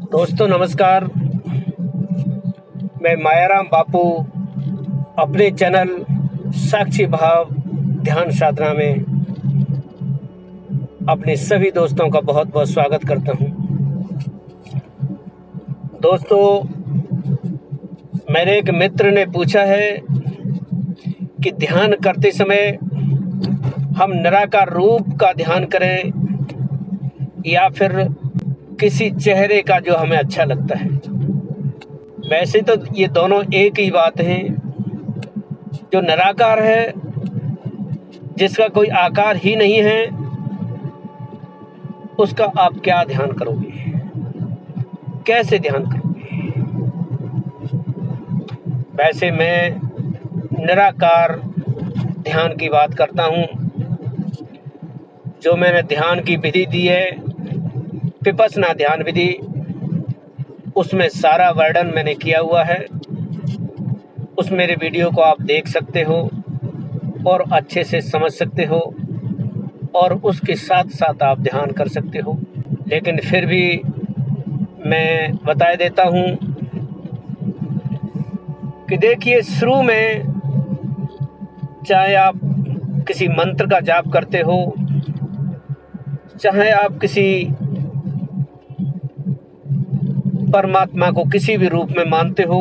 दोस्तों नमस्कार। मैं मायाराम बापू अपने चैनल साक्षी भाव ध्यान साधना में अपने सभी दोस्तों का बहुत बहुत स्वागत करता हूं। दोस्तों, मेरे एक मित्र ने पूछा है कि ध्यान करते समय हम निराकार रूप का ध्यान करें या फिर किसी चेहरे का जो हमें अच्छा लगता है। वैसे तो ये दोनों एक ही बात है। जो निराकार है, जिसका कोई आकार ही नहीं है, उसका आप क्या ध्यान करोगे, कैसे ध्यान करोगे? वैसे मैं निराकार ध्यान की बात करता हूँ। जो मैंने ध्यान की विधि दी है, विपश्यना ध्यान विधि, उसमें सारा वर्णन मैंने किया हुआ है। उस मेरे वीडियो को आप देख सकते हो और अच्छे से समझ सकते हो और उसके साथ साथ आप ध्यान कर सकते हो। लेकिन फिर भी मैं बता देता हूँ कि देखिए, शुरू में चाहे आप किसी मंत्र का जाप करते हो, चाहे आप किसी परमात्मा को किसी भी रूप में मानते हो,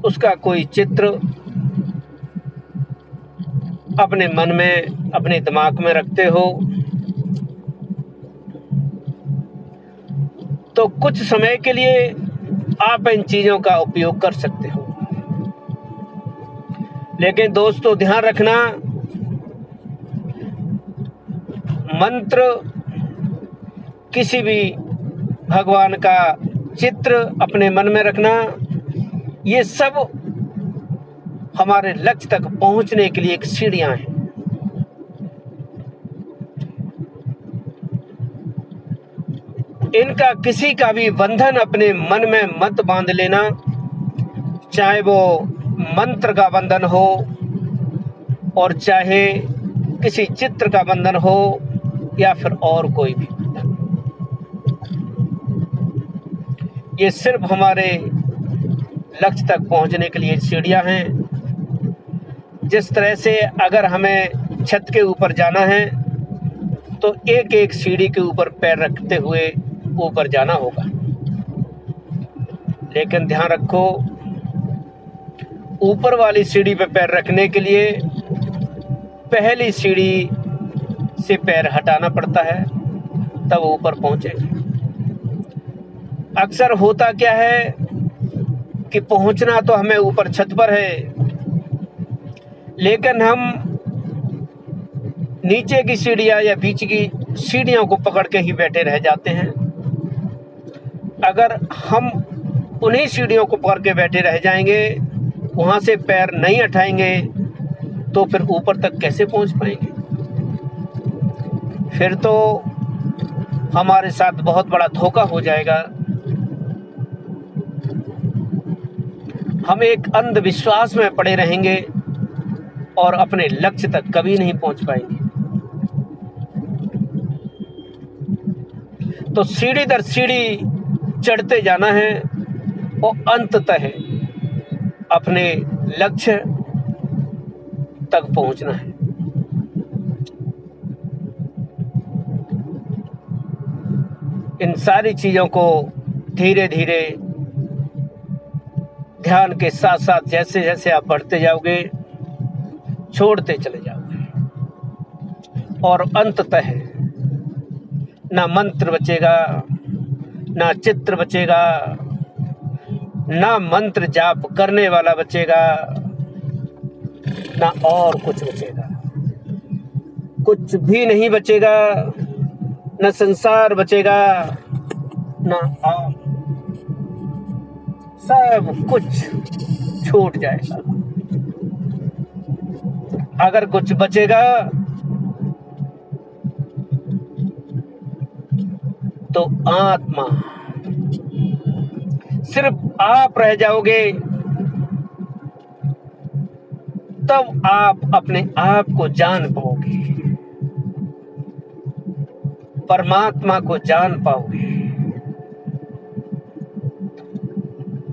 उसका कोई चित्र अपने मन में, अपने दिमाग में रखते हो, तो कुछ समय के लिए आप इन चीज़ों का उपयोग कर सकते हो। लेकिन दोस्तों, ध्यान रखना, मंत्र, किसी भी भगवान का चित्र अपने मन में रखना, ये सब हमारे लक्ष्य तक पहुंचने के लिए एक सीढ़ियां हैं। इनका किसी का भी बंधन अपने मन में मत बांध लेना, चाहे वो मंत्र का बंधन हो और चाहे किसी चित्र का बंधन हो या फिर और कोई भी बंधन। ये सिर्फ हमारे लक्ष्य तक पहुंचने के लिए सीढ़ियां हैं। जिस तरह से अगर हमें छत के ऊपर जाना है तो एक एक सीढ़ी के ऊपर पैर रखते हुए ऊपर जाना होगा। लेकिन ध्यान रखो, ऊपर वाली सीढ़ी पे पैर रखने के लिए पहली सीढ़ी से पैर हटाना पड़ता है, तब ऊपर पहुंचेंगे। अक्सर होता क्या है कि पहुंचना तो हमें ऊपर छत पर है, लेकिन हम नीचे की सीढ़ियां या बीच की सीढ़ियों को पकड़ के ही बैठे रह जाते हैं। अगर हम उन्हीं सीढ़ियों को पकड़ के बैठे रह जाएंगे, वहां से पैर नहीं हटाएंगे, तो फिर ऊपर तक कैसे पहुंच पाएंगे? फिर तो हमारे साथ बहुत बड़ा धोखा हो जाएगा। हम एक अंधविश्वास में पड़े रहेंगे और अपने लक्ष्य तक कभी नहीं पहुंच पाएंगे। तो सीढ़ी दर सीढ़ी चढ़ते जाना है और अंततः अपने लक्ष्य तक पहुंचना है। इन सारी चीजों को धीरे धीरे ध्यान के साथ साथ जैसे जैसे आप बढ़ते जाओगे, छोड़ते चले जाओगे और अंततः ना मंत्र बचेगा, ना चित्र बचेगा, ना मंत्र जाप करने वाला बचेगा, ना और कुछ बचेगा। कुछ भी नहीं बचेगा, ना संसार बचेगा, ना आप, सब कुछ छूट जाएगा। अगर कुछ बचेगा तो आत्मा, सिर्फ आप रह जाओगे। तब आप अपने आप को जान पाओगे, परमात्मा को जान पाओगे।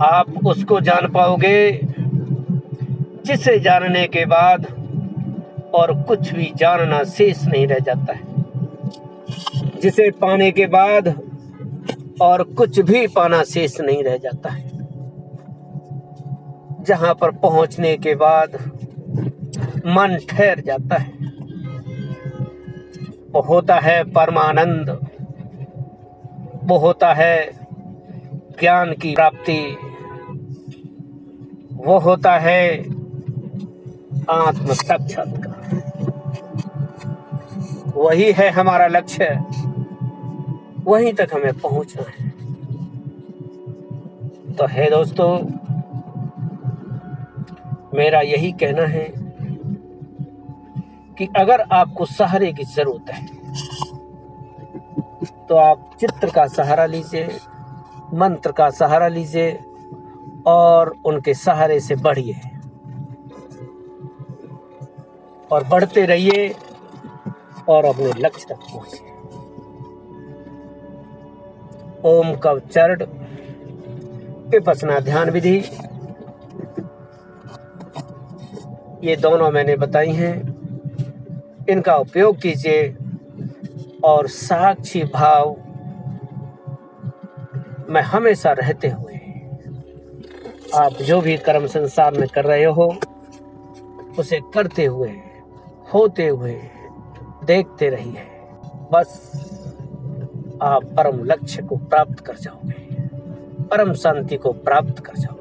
आप उसको जान पाओगे जिसे जानने के बाद और कुछ भी जानना शेष नहीं रह जाता है, जिसे पाने के बाद और कुछ भी पाना शेष नहीं रह जाता है, जहां पर पहुंचने के बाद मन ठहर जाता है। वो होता है परमानंद, वो होता है ज्ञान की प्राप्ति, वो होता है आत्म साक्षात्कार। वही है हमारा लक्ष्य, वहीं तक हमें पहुंचना है। तो है दोस्तों, मेरा यही कहना है कि अगर आपको सहारे की जरूरत है तो आप चित्र का सहारा लीजिए, मंत्र का सहारा लीजिए और उनके सहारे से बढ़िए और बढ़ते रहिए और अपने लक्ष्य तक पहुंचिए। ओम का उच्चारण, विपश्यना ध्यान विधि, ये दोनों मैंने बताई हैं। इनका उपयोग कीजिए और साक्षी भाव में हमेशा रहते हुए आप जो भी कर्म संसार में कर रहे हो उसे करते हुए, होते हुए देखते रहिए। बस आप परम लक्ष्य को प्राप्त कर जाओगे, परम शांति को प्राप्त कर जाओगे।